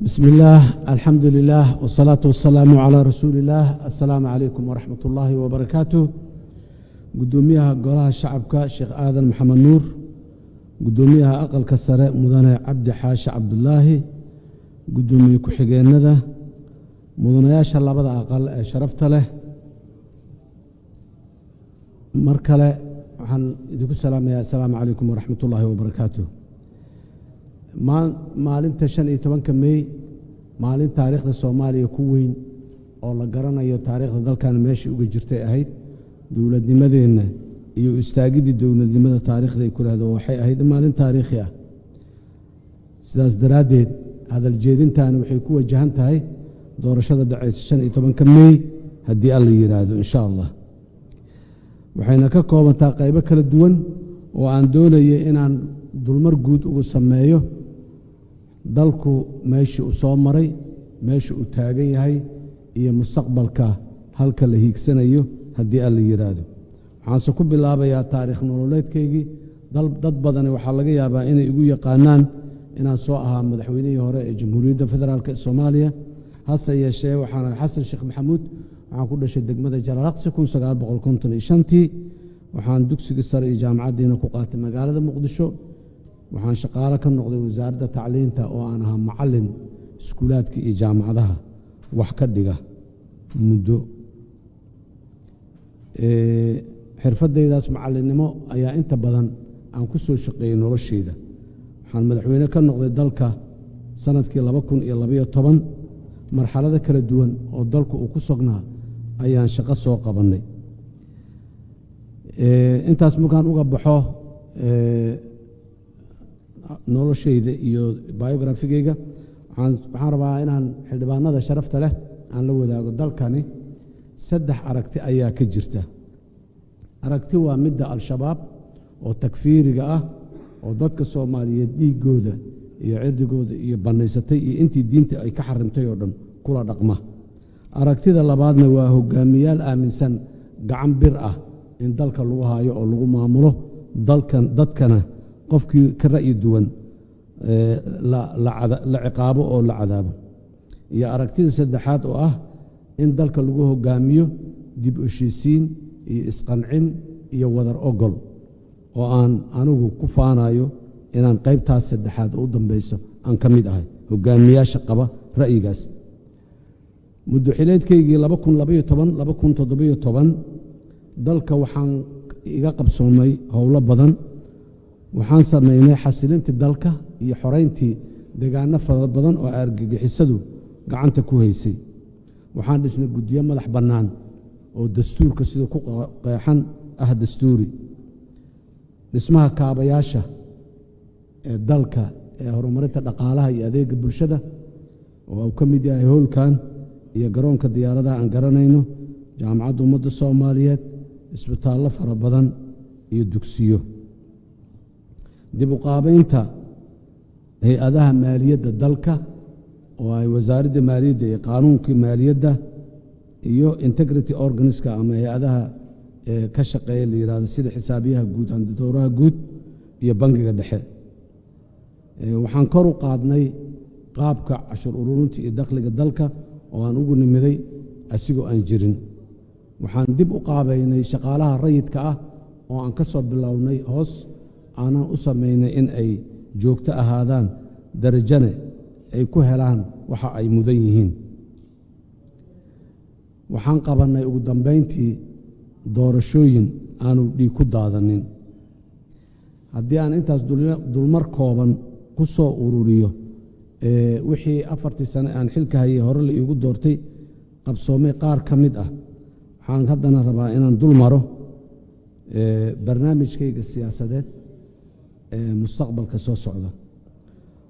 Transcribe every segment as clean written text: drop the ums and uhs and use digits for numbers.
بسم الله الحمد لله والصلاة والسلام على رسول الله. السلام عليكم ورحمة الله وبركاته. قدوميها قولها الشعبك شيخ آذن محمد نور، قدوميها أقل كسراء مدنى عبد حاش عبد الله، قدومي كحجين ذا مدنى ياشا الله بدأ أقل شرفت له مركلة عن يدك السلام. يا السلام عليكم ورحمة الله وبركاته. maalinta 15 May maalin taariikhda Soomaaliya ku weyn oo la garanayo taariikhda dalkan meeshii uga jirtay ahayd dawladnimadeena iyo istaagidii dawladnimada taariikhda ay ku leedahay waxay ahayd maalin taariikhi ah. sidaas daraadeed hadal jeedintan waxay ku wajahan tahay doorashada dhacaysa 15 May haddii alla yiraahdo insha Allah. waxayna ka koobantaa qaybo kala duwan oo aan doonayo inaan dulmar guud ugu sameeyo dalku meeshii uu soo maray, meeshii uu taagan yahay iyo mustaqbalka halka la hiigsanayo haddii alla yiraahdo. waxaanse ku bilaabayaa taariikh nololeedkaygii. dad badan waxaa laga yaabaa inay igu yaqaanaan inaan soo ahaa madaxweynihii hore ee Jamhuuriyadda Federaalka ee Soomaaliya. hase yeeshee waxaan xasan sheekh maxamuud, waxaan ku dhashay degmada Jalalaqsi 1955. waxaan dugsiga sare iyo jaamacaddiina ku qaatay magaalada Muqdisho. waxaan shaqaale ka noqday wasaaradda tacliinta oo aan ahaa macallin iskuulaadka iyo jaamacadaha wax ka dhiga muddo. xirfadaydaas macallinnimo ayaa inta badan aan ku soo shaqeeyey noloshayda. waxaan madaxweyne ka noqday dalka sanadkii 2012. marxalado kala duwan oo dalku uu ku sugnaa ayaan shaqo soo qabannay. intaas markaan uga baxo noloshayda iyo biografigayga, waxaan rabaa inaan xildhibaanada sharafta leh aan la wadaago. dalkani 3 aragti ayaa ka jirta. aragti waa midda al-shabaab oo takfiiriga ah oo dadka Soomaaliyeed dhiigooda iyo cirdigooda iyo banaysatay iyo intii diinta ay ka xarimtay oo dhan kula dhaqma. aragtida labaadna waa hogaamiyaal aaminsan gacan bir ah in dalka lagu haayo oo lagu maamulo dadkana qofkii ka ra'yi duwan la ciqaabo oo la cadaabo. iyo aragtida saddexaad oo ah in dalka lagu hogaamiyo dib u heshiisiin iyo isqancin iyo wadar ogol, oo aan anigu ku faanayo inaan qaybtaas saddexaad u dambayso aan ka mid ahay hogaamiyaasha qaba ra'yigaas. muddo xileedkaygii 2012-2017 dalka waxaan iga qabsoomay howlo badan. waxaan sameynay xasilintii dalka iyo xoreyntii deegaano fara badan oo argagixisadu gacanta ku haysay. waxaan dhisnay guddiyo madax bannaan oo dastuurka sida ku qeexan ah dastuuri. dhismaha kaabayaasha ee dalka ee horumarinta dhaqaalaha iyo adeega bulshada oo uu ka mid yahay howlkan iyo garoonka diyaaradaha aan garanayno, jaamacadda ummadda Soomaaliyeed, isbitaallo fara badan iyo dugsiyo. dib u qaabaynta hay-adaha maaliyadda dalka oo ay wasaaradda maaliyadda iyo qaanuunkii maaliyadda iyo integrity organiska ama hay-adaha ka shaqeeya la yiraahdo sida xisaabiyaha guud, handadowraha guud iyo bangiga dhexe. waxaan kor u qaadnay qaabka cashuur ururinta iyo dakhliga dalka oo aan ugu nimiday asigoo aan jirin. waxaan dib u qaabaynay shaqaalaha rayidka ah oo aan ka soo bilownay hoos aanan u samaynay in ay joogto ahaadaan, darajane ay ku helaan waxa ay mudan yihiin. waxaan qabannay ugu dambayntii doorashooyin aanu dhiig ku daadanin. haddii aan intaas dulmar kooban ku soo ururiyo wixii 4 sano aan xilka hayay hore la iigu doortay qabsoomay qaar ka mid ah, waxaan haddana rabaa inaan dul maro barnaamijkayga siyaasadeed ee mustaqbalka soo socda.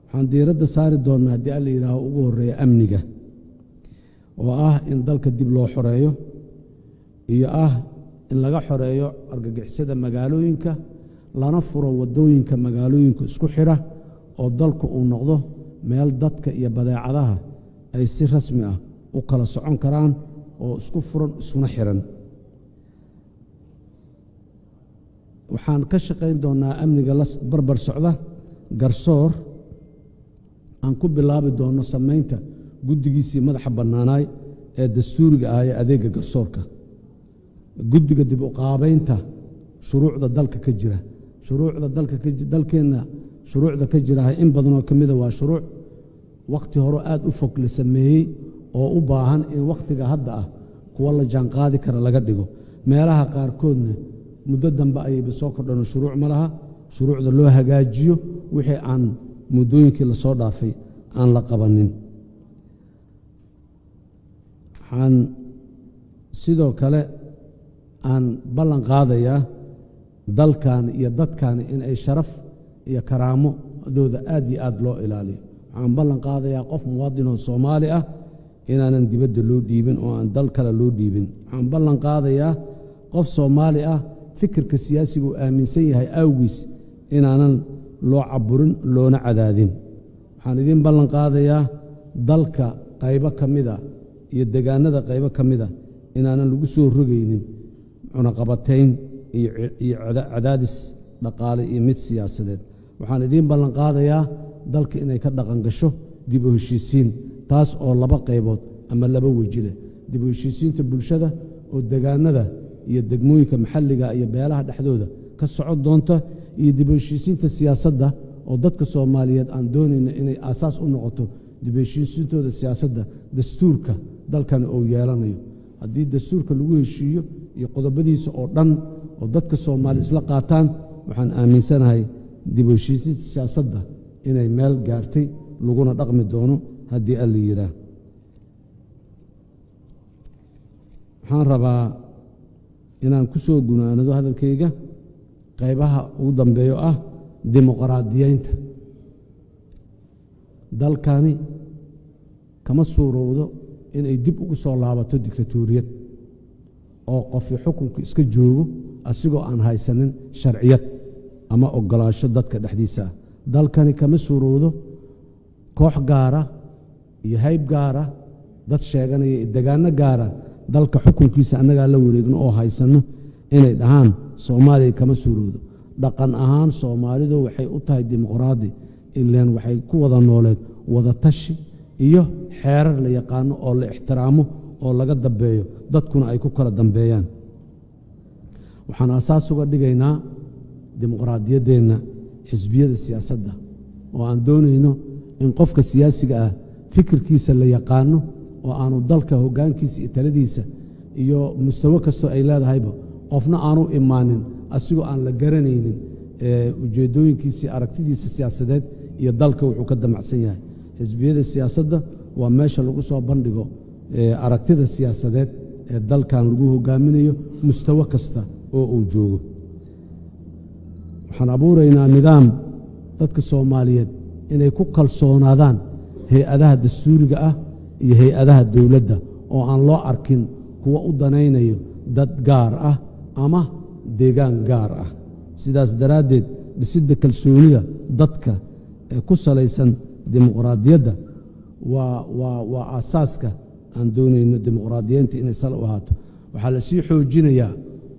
waxaan diiradda saari doonnaa haddii alla yidhaaho ugu horreeya amniga, oo ah in dalka dib loo xoreeyo, iyo ah in laga xoreeyo argagixisada magaalooyinka, lana furo waddooyinka magaalooyinka isku xidha oo dalku uu noqdo meel dadka iyo badeecadaha ay si rasmi ah u kala socon karaan oo isku furan iskuna xiran. waxaan ka shaqayn doonaa amniga la barbar socda garsoor aan ku bilaabi doono samaynta guddigiisii madaxa bannaanaay ee dastuuriga ah ee adeegga garsoorka, guddiga dib u qaabaynta shuruucda dalka ka jira. shuruucda dalkeenna shuruucda ka jira in badanoo ka mida waa shuruuc wakhti hore aad u fog la sameeyey oo u baahan in wakhtiga hadda ah kuwa la jaanqaadi kara laga dhigo. meelaha qaarkoodna muddo dambe ayayba soo kordhano shuruuc ma laha. shuruucda loo hagaajiyo wixii aan muddooyinkii la soo dhaafay aan la qabanin. waxaan sidoo kale aan ballan qaadayaa dalkan iyo dadkan in ay sharaf iyo karaamadooda aad iyo aad loo ilaaliyo. waxaan ballan qaadayaa qof muwaadinoo Soomaali ah inaanan dibadda loo dhiibin oo aan dal kale loo dhiibin. waxaan ballan qaadayaa qof Soomaali ah fikirka siyaasiga uu aaminsan yahay awgiis inaanan loo caburin loona cadaadin. waxaan idin ballan qaadayaa dalka qaybo ka mida iyo deegaanada qaybo ka mida inaanan lagu soo rogaynin cunaqabatayn iyo cadaadis dhaqaale iyo mid siyaasadeed. waxaan idiin ballan qaadayaa dalka inay ka dhaqan gasho dib u heshiisiin, taas oo laba qaybood ama laba weji leh. dib u heshiisiinta bulshada oo deegaanada iyo degmooyinka maxalliga iyo beelaha dhexdooda ka socon doonta, iyo dib u heshiisiinta siyaasadda oo dadka Soomaaliyeed aan doonayna inay aasaas u noqoto dib u heshiisiintooda siyaasadda dastuurka dalkan uu yeelanayo. haddii dastuurka lagu heshiiyo iyo qodobadiisa oo dhan oo dadka Soomaali isla qaataan, waxaan aaminsanahay dib u heshiisiinta siyaasadda inay meel gaartay laguna dhaqmi doono haddii alla yidhaah. waxaan rabaa inaan ku soo gunaanado hadalkayga qaybaha ugu dambeeyo ah dimuqraadiyeynta. dalkani kama suurowdo inay dib ugu soo laabato diktatoriyad oo qofkii xukunka iska joogo asigoo aan haysanin sharciyad ama ogolaansho dadka dhexdiisa ah. dalkani kama suurowdo koox gaara iyo hayb gaara, dad sheeganaya iyo degaano gaara dalka xukunkiisa annagaa la wareegno oo haysanno inay dhahaan Soomaaliya kama suurowdo. dhaqan ahaan Soomaalidu waxay u tahay dimuqraadi, ilaan waxay ku wada nooleed wada tashi iyo xeerar la yaqaano oo la ixtiraamo oo laga dambeeyo, dadkuna ay ku kala dambeeyaan. waxaan asaas uga dhigaynaa dimuqraadiyaddeenna xisbiyada siyaasadda oo aan doonayno in qofka siyaasiga ah fikirkiisa la yaqaano oo aanu dalka hoggaankiisa iyo taladiisa iyo mustawo kastoo ay leedahayba qofna aanu imaanin asigoo aan la garanaynin ujeeddooyinkiisa aragtidiisa siyaasadeed iyo dalka wuxuu ka damacsan yahay. xisbiyada siyaasadda waa meesha lagu soo bandhigo aragtida siyaasadeed ee dalkan lagu hoggaaminayo mustawo kasta oo uu joogo. waxaan abuuraynaa nidaam dadka Soomaaliyeed inay ku kalsoonaadaan hay-adaha dastuuriga ah iyo hay-adaha dowladda oo aan loo arkin kuwa u danaynayo dad gaar ah ama deegaan gaar ah. sidaas daraaddeed dhisidda kalsoonida dadka ee ku salaysan dimuqraadiyadda waa aasaaska aan doonayno dimuqraadiyeynta inay sal u ahaato. waxaa la sii xoojinayaa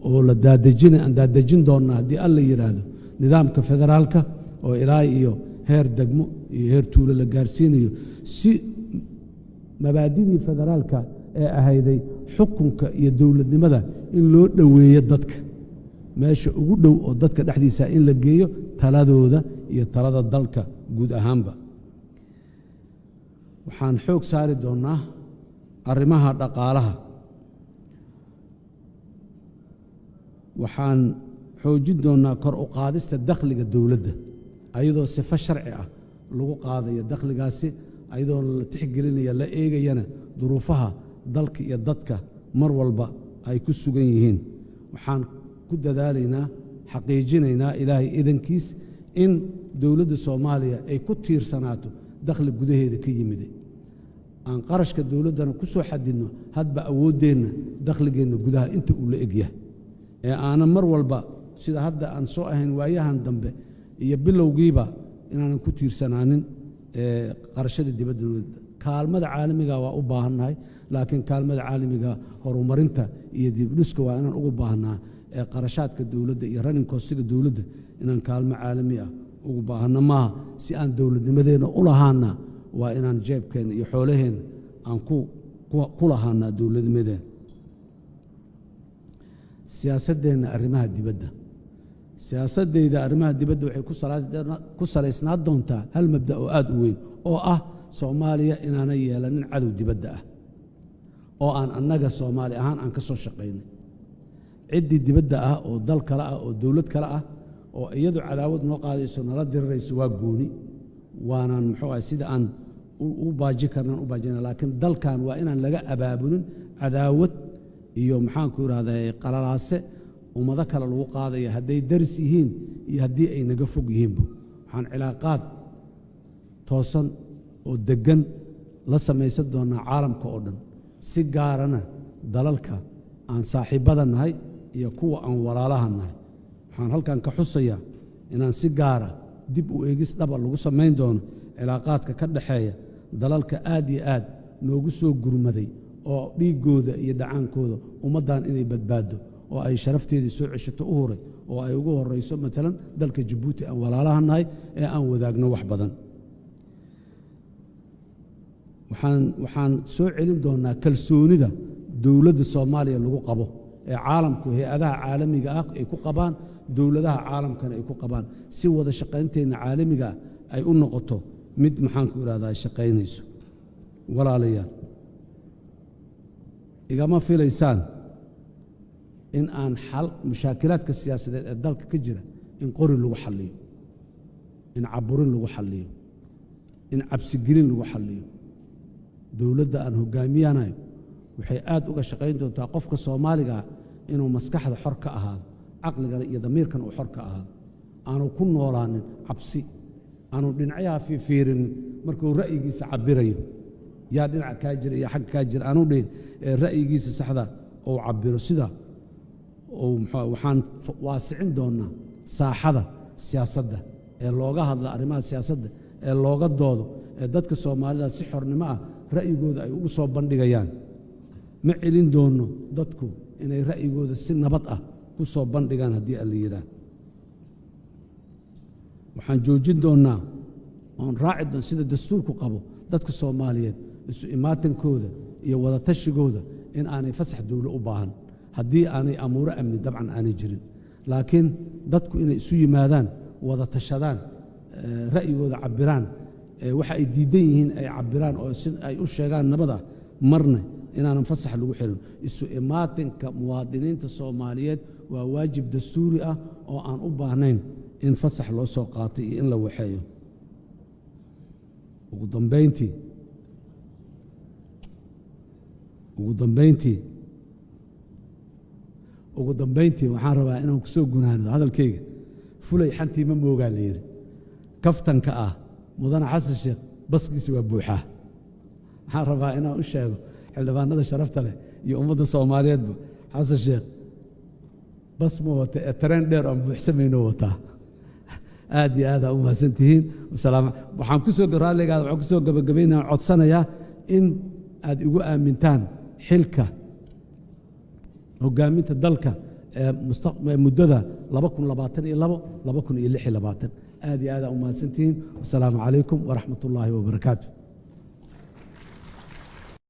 oo aan daadejin doonnaa haddii alla yidhaahdo nidaamka federaalka oo ilaa iyo heer degmo iyo heer tuulo la gaarsiinayo, si mabaadidii federaalka ee ahayday xukunka iyo dowladnimada in loo dhoweeyo dadka meesha ugu dhow oo dadka dhexdiisa in la geeyo taladooda iyo talada dalka guud ahaanba. waxaan xoog saari doonnaa arrimaha dhaqaalaha. waxaan xoojin doonnaa kor u qaadista dakhliga dowladda ayadoo sifo sharci ah lagu qaadayo dakhligaasi, ayadoo la tixgelinaya la eegayana duruufaha dalka iyo dadka mar walba ay ku sugan yihiin. waxaan ku dadaalaynaa xaqiijinaynaa ilaahay idankiis in dowladda Soomaaliya ay ku tiirsanaato dakhli gudaheeda ka yimid, aan qarashka dowladdana ku soo xadidno hadba awooddeenna dakhligeenna gudaha inta uu la egyahay, ee aanan mar walba sida hadda aan soo ahayn waayahan dambe iyo bilowgiiba inaanan ku tiirsanaanin qarashada dibadda dowladda. kaalmada caalamiga waa u baahannahay, laakiin kaalmada caalamiga horumarinta iyo dibdhiska waa inaan ugu baahnaa qarashaadka dowladda iyo running costiga dowladda inaan kaalmo caalami ah ugu baahano maaha si aan dowladnimadeena u lahaana waa inaan jeebkeena iyo xoolaheena aan ku lahaanaa dowladnimadeena siyaasaddeena arrimaha dibadda siyaasadeyda arrimaha dibadda waxay ku salaysnaa doontaa hal mabda oo aad u weyn oo ah Soomaaliya inaanay yeelanin cadow dibadda ah oo aan annaga Soomaali ahaan aan ka soo shaqaynay ciddii dibadda ah oo dal kale ah oo dowlad kale ah oo iyadu cadaawad noo qaadayso nala dirirayso waa gooni waanaan muxuu ahay sida aan u baaji karnaan u baajina laakiin dalkan waa inaan laga abaabulin cadaawad iyo maxaan ku yiraahdaa qalalaase ummado kale lagu qaadaya hadday daris yihiin iyo haddii ay naga fog yihiinba waxaan cilaaqaad toosan oo deggan la samaysan doonaa caalamka oo dhan si gaarana dalalka aan saaxiibbada nahay iyo kuwa aan walaalaha nahay waxaan halkan ka xusayaa inaan si gaara dib u eegis dhaba lagu samayn doono cilaaqaadka ka dhaxeeya dalalka aad iyo aad noogu soo gurmaday oo dhiiggooda iyo dhacaankooda ummaddan inay badbaado oo ay sharafteedii soo ceshato u huray oo ay ugu horrayso maalan dalka Jabuuti aan walaalaha nahay ee aan wadaagno wax badan waxaan soo celin doonaa kalsoonida dowladda Soomaaliya lagu qabo ee caalamku hay'adaha caalamiga ah ay ku qabaan dowladaha caalamkana ay ku qabaan si wada shaqaynteena caalamiga ay u noqoto mid maxaan ku iraahdaa shaqaynayso walaalayaal igama filaysaan in aan xal mushaakilaadka siyaasadeed ee dalka ka jira in qori lagu xalliyo in caburin lagu xalliyo in cabsigelin lagu xalliyo dowladda aan hogaamiyanayo waxay aad uga shaqayn doontaa qofka Soomaaliga inuu maskaxda xor ka ahaado caqligana iyo damiirkan uu xor ka ahaado aanu ku noolaanin cabsi aanu dhinacyaha fiirin markuu ra'yigiisa cabirayo yaa dhinaca ka jira iyo xag ka jira aanu dhihin ra'yigiisa saxda oo cabiro sida oo waxaan waasicin doonaa saaxada siyaasadda ee looga hadla arrimaha siyaasadda ee looga doodo ee dadka Soomaalida si xornimo ah ra'yigooda ay ugu soo bandhigayaan ma celin doono dadku inay ra'yigooda si nabad ah ku soo bandhigaan haddii la yiraahdo waxaan joojin doonaa oon raaci doon sida dastuurku qabo dadka Soomaaliyeed isu imaatankooda iyo wada tashigooda in aanay fasax dawlo u baahan haddii aanay amuuro amni dabcan aanay jirin laakiin dadku inay isu yimaadaan wada tashadaan ra'yigooda cabiraan waxa ay diidan yihiin ay cabiraan oo si ay u sheegaan nabada marna inaanan fasax lagu xirin isu imaatinka muwaadiniinta Soomaaliyeed waa waajib dastuuri ah oo aan u baahnayn in fasax loo soo qaatay iyo in la waxeeyo ugu dambeyntii waxaan rabaa inaan ku soo gunaano hadalkayga fulay xantii ma moogaa la yiri kaftanka ah mudane xasan sheekh baskiisa waa buuxaa waxaan rabaa inaan u sheego xildhibaanada sharafta leh iyo ummadda Soomaaliyeedba xasan sheekh bas ma wata tareen dheer aan buuxsamayno wataa aad iyo aad u mahadsantihiin waxaan ku soo gabagabaynaa codsanayaa in aad igu aamintaan xilka hogaaminta dalka ee muddada 2022-2026 aad iyo aad u mahadsantihiin. Wassalaamu calaykum waraxmatullaahi wabarakaatuh.